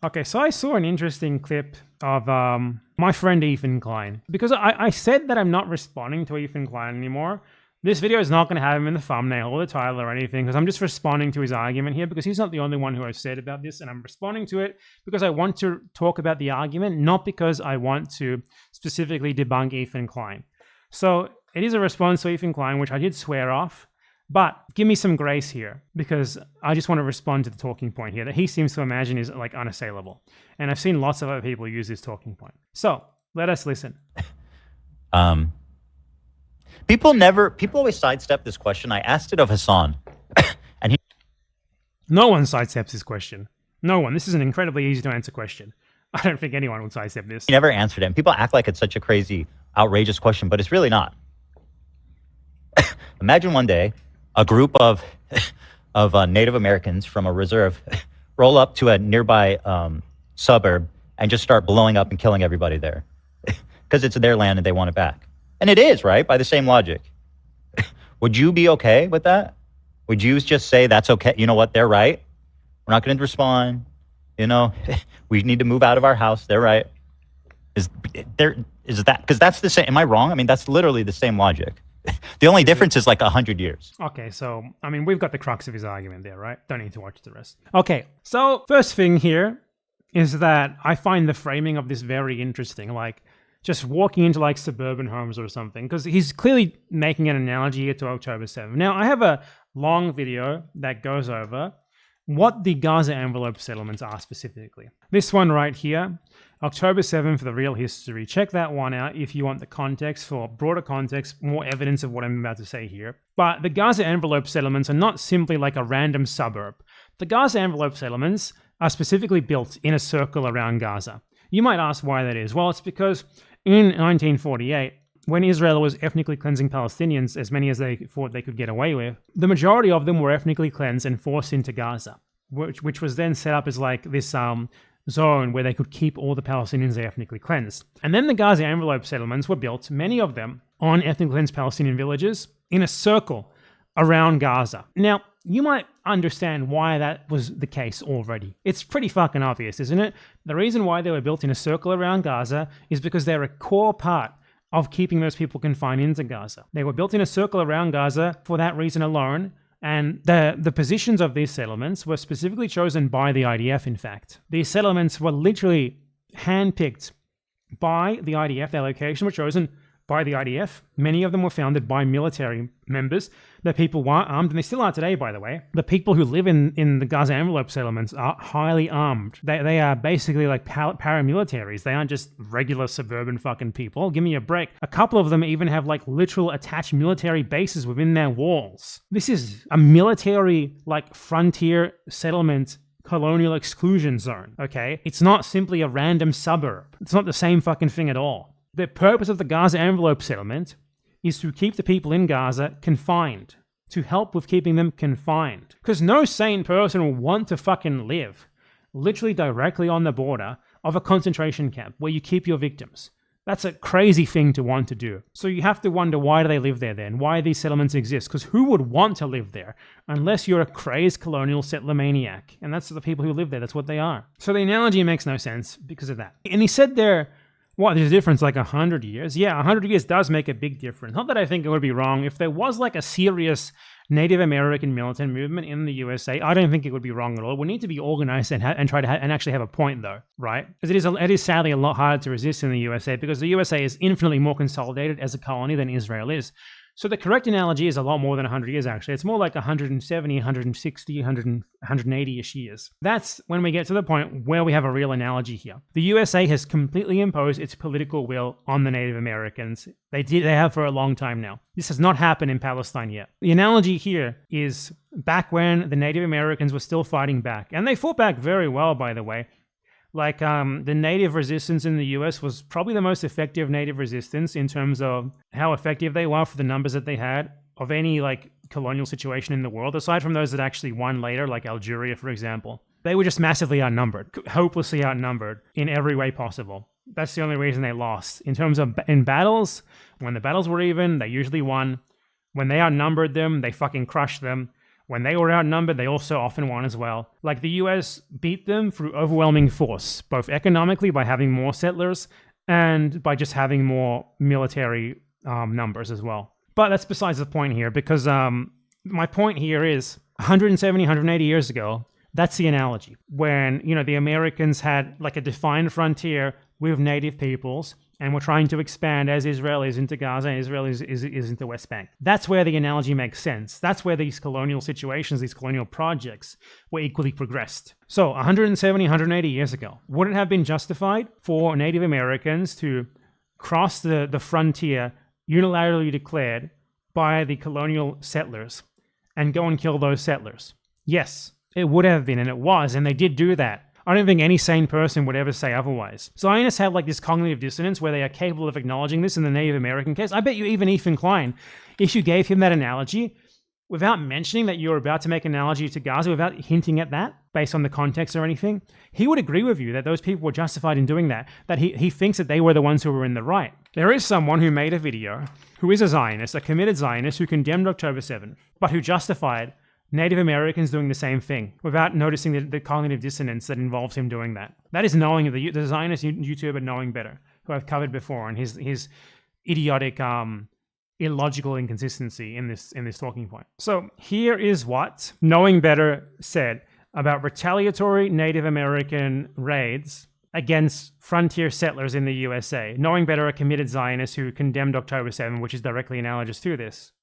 Okay, so I saw an interesting clip of my friend Ethan Klein. Because I said that I'm not responding to Ethan Klein anymore. This video is not going to have him in the thumbnail or the title or anything, because I'm just responding to his argument here, because he's not the only one who has said about this, and I'm responding to it because I want to talk about the argument, not because I want to specifically debunk Ethan Klein. So it is a response to Ethan Klein, which I did swear off, but give me some grace here, because I just want to respond to the talking point here that he seems to imagine is like unassailable. And I've seen lots of other people use this talking point. So let us listen. People always sidestep this question. I asked it of Hassan. And no one sidesteps this question. No one. This is an incredibly easy to answer question. I don't think anyone would sidestep this. He never answered it. And people act like it's such a crazy, outrageous question, but it's really not. Imagine one day a group of Native Americans from a reserve roll up to a nearby suburb and just start blowing up and killing everybody there because it's their land and they want it back. And it is, right? By the same logic. Would you be okay with that? Would you just say, that's okay? You know what? They're right. We're not going to respond. You know, we need to move out of our house. They're right. Is that, because that's the same. Am I wrong? I mean, that's literally the same logic. The only difference is like 100 years. Okay, so, I mean, we've got the crux of his argument there, right? Don't need to watch the rest. Okay, so first thing here is that I find the framing of this very interesting. Like, just walking into like suburban homes or something, because he's clearly making an analogy here to October 7th. Now, I have a long video that goes over what the Gaza envelope settlements are specifically. This one right here, October 7th for the real history. Check that one out if you want the context, for broader context, more evidence of what I'm about to say here. But the Gaza envelope settlements are not simply like a random suburb. The Gaza envelope settlements are specifically built in a circle around Gaza. You might ask why that is. Well, it's because in 1948, when Israel was ethnically cleansing Palestinians, as many as they thought they could get away with, the majority of them were ethnically cleansed and forced into Gaza, which was then set up as like this zone where they could keep all the Palestinians they ethnically cleansed. And then the Gaza envelope settlements were built, many of them on ethnically cleansed Palestinian villages, in a circle around Gaza. Now, you might understand why that was the case already. It's pretty fucking obvious, isn't it? The reason why they were built in a circle around Gaza is because they're a core part of keeping those people confined into Gaza. They were built in a circle around Gaza for that reason alone, and the positions of these settlements were specifically chosen by the IDF, in fact. These settlements were literally handpicked by the IDF. Their location were chosen by the IDF. Many of them were founded by military members. The people were armed, and they still are today, by the way. The people who live in the Gaza envelope settlements are highly armed. They are basically like paramilitaries. They aren't just regular suburban fucking people. Give me a break. A couple of them even have like literal attached military bases within their walls. This is a military like frontier settlement colonial exclusion zone, okay? It's not simply a random suburb. It's not the same fucking thing at all. The purpose of the Gaza envelope settlement is to keep the people in Gaza confined, to help with keeping them confined. Because no sane person will want to fucking live literally directly on the border of a concentration camp where you keep your victims. That's a crazy thing to want to do. So you have to wonder, why do they live there then? Why these settlements exist? Because who would want to live there unless you're a crazed colonial settler maniac? And that's the people who live there. That's what they are. So the analogy makes no sense because of that. And he said there, what, there's a difference like 100 years? Yeah, 100 years does make a big difference. Not that I think it would be wrong. If there was like a serious Native American militant movement in the USA, I don't think it would be wrong at all. We need to be organized and try to and actually have a point though, right? Because it is sadly a lot harder to resist in the USA because the USA is infinitely more consolidated as a colony than Israel is. So the correct analogy is a lot more than 100 years, actually. It's more like 170, 160, 180-ish years. That's when we get to the point where we have a real analogy here. The USA has completely imposed its political will on the Native Americans. They have for a long time now. This has not happened in Palestine yet. The analogy here is back when the Native Americans were still fighting back. And they fought back very well, by the way. Like, the native resistance in the US was probably the most effective native resistance in terms of how effective they were for the numbers that they had of any, like, colonial situation in the world, aside from those that actually won later, like Algeria, for example. They were just massively outnumbered, hopelessly outnumbered in every way possible. That's the only reason they lost. In terms of in battles, when the battles were even, they usually won. When they outnumbered them, they fucking crushed them. When they were outnumbered, they also often won as well. Like, the US beat them through overwhelming force, both economically by having more settlers and by just having more military numbers as well. But that's besides the point here, because my point here is 170, 180 years ago, that's the analogy. When, the Americans had like a defined frontier with native peoples, and we're trying to expand as Israel is into Gaza and Israel is into West Bank. That's where the analogy makes sense. That's where these colonial situations, these colonial projects were equally progressed. So 170, 180 years ago, would it have been justified for Native Americans to cross the frontier unilaterally declared by the colonial settlers and go and kill those settlers? Yes, it would have been, and it was, and they did do that. I don't think any sane person would ever say otherwise. Zionists have like this cognitive dissonance where they are capable of acknowledging this in the Native American case. I bet you even Ethan Klein, if you gave him that analogy, without mentioning that you're about to make an analogy to Gaza, without hinting at that, based on the context or anything, he would agree with you that those people were justified in doing that, that he thinks that they were the ones who were in the right. There is someone who made a video, who is a Zionist, a committed Zionist, who condemned October 7th, but who justified Native Americans doing the same thing without noticing the cognitive dissonance that involves him doing that. That is knowing the Zionist YouTuber knowing better, who I've covered before, and his idiotic, illogical inconsistency in this talking point. So here is what Knowing Better said about retaliatory Native American raids against frontier settlers in the USA. Knowing Better, a committed Zionist who condemned October 7, which is directly analogous to this.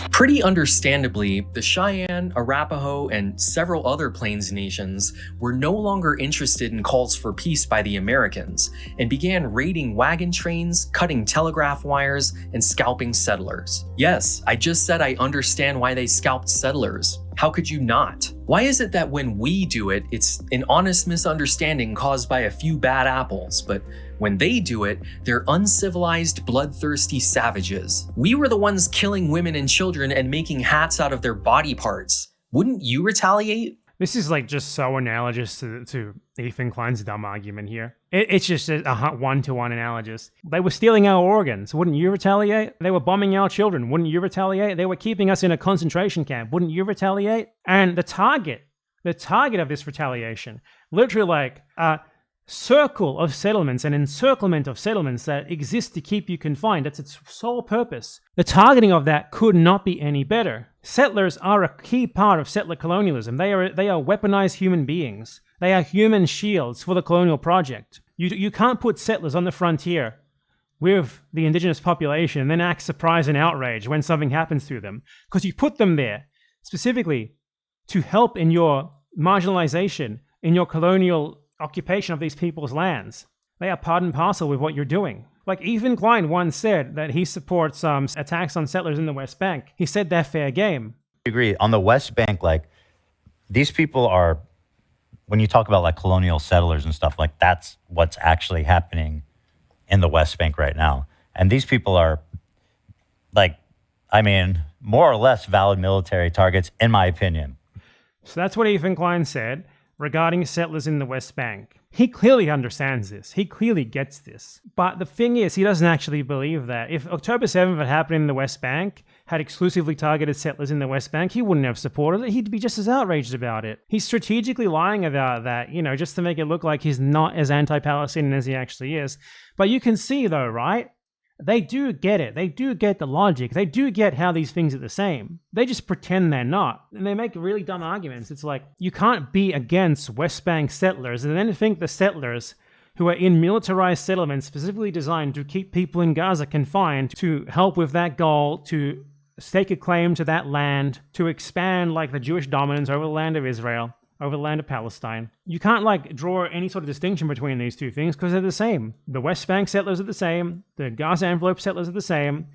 Pretty understandably, the Cheyenne, Arapaho, and several other Plains nations were no longer interested in calls for peace by the Americans and began raiding wagon trains, cutting telegraph wires, and scalping settlers. Yes, I just said I understand why they scalped settlers. How could you not? Why is it that when we do it, it's an honest misunderstanding caused by a few bad apples, but when they do it, they're uncivilized, bloodthirsty savages? We were the ones killing women and children and making hats out of their body parts. Wouldn't you retaliate? This is like just so analogous to Ethan Klein's dumb argument here. It's just a one-to-one analogous. They were stealing our organs. Wouldn't you retaliate? They were bombing our children. Wouldn't you retaliate? They were keeping us in a concentration camp. Wouldn't you retaliate? And the target of this retaliation, literally like a circle of settlements, an encirclement of settlements that exist to keep you confined. That's its sole purpose. The targeting of that could not be any better. Settlers are a key part of settler colonialism. They are weaponized human beings. They are human shields for the colonial project. You can't put settlers on the frontier with the indigenous population and then act surprised and outraged when something happens to them, because you put them there specifically to help in your marginalization, in your colonial occupation of these people's lands. They are part and parcel with what you're doing. Like Ethan Klein once said that he supports attacks on settlers in the West Bank. He said they're fair game. I agree. On the West Bank, like, these people are, when you talk about like colonial settlers and stuff, like, that's what's actually happening in the West Bank right now. And these people are, like, I mean, more or less valid military targets, in my opinion. So that's what Ethan Klein said regarding settlers in the West Bank. He clearly understands this. He clearly gets this. But the thing is, he doesn't actually believe that. If October 7th had happened in the West Bank, had exclusively targeted settlers in the West Bank, he wouldn't have supported it. He'd be just as outraged about it. He's strategically lying about that, just to make it look like he's not as anti-Palestinian as he actually is. But you can see though, right? They do get it. They do get the logic. They do get how these things are the same. They just pretend they're not. And they make really dumb arguments. It's like, you can't be against West Bank settlers and then think the settlers who are in militarized settlements specifically designed to keep people in Gaza confined, to help with that goal, to stake a claim to that land, to expand like the Jewish dominance over the land of Israel, over the land of Palestine. You can't like draw any sort of distinction between these two things because they're the same. The West Bank settlers are the same. The Gaza envelope settlers are the same.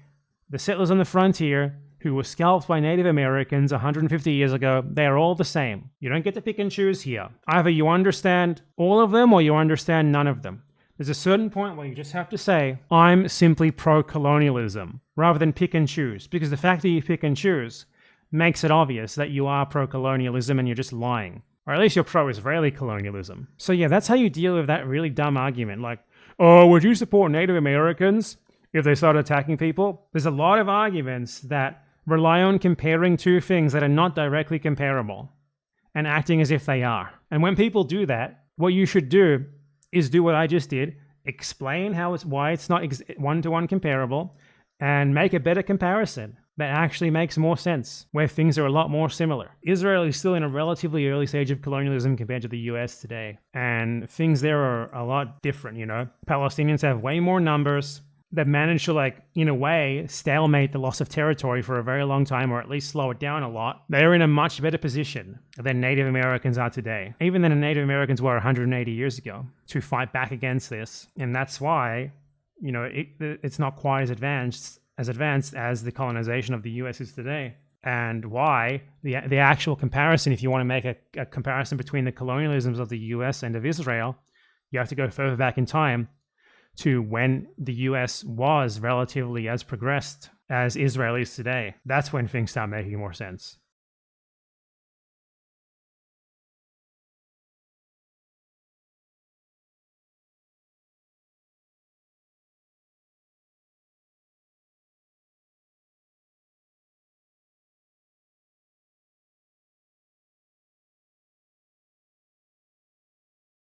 The settlers on the frontier who were scalped by Native Americans 150 years ago, they are all the same. You don't get to pick and choose here. Either you understand all of them or you understand none of them. There's a certain point where you just have to say, I'm simply pro-colonialism, rather than pick and choose. Because the fact that you pick and choose makes it obvious that you are pro-colonialism and you're just lying. Or at least you're pro-Israeli colonialism. So yeah, that's how you deal with that really dumb argument. Like, oh, would you support Native Americans if they started attacking people? There's a lot of arguments that rely on comparing two things that are not directly comparable and acting as if they are. And when people do that, what you should do is do what I just did, explain why it's not one-to-one comparable, and make a better comparison that actually makes more sense, where things are a lot more similar. Israel is still in a relatively early stage of colonialism compared to the US today, and things there are a lot different, you know? Palestinians have way more numbers. They've managed to, like, in a way, stalemate the loss of territory for a very long time, or at least slow it down a lot. They're in a much better position than Native Americans are today, even than Native Americans were 180 years ago, to fight back against this. And that's why, you know, it's not quite as advanced as the colonization of the US is today. And why the actual comparison, if you want to make a comparison between the colonialisms of the US and of Israel, you have to go further back in time to when the US was relatively as progressed as Israel is today. That's when things start making more sense.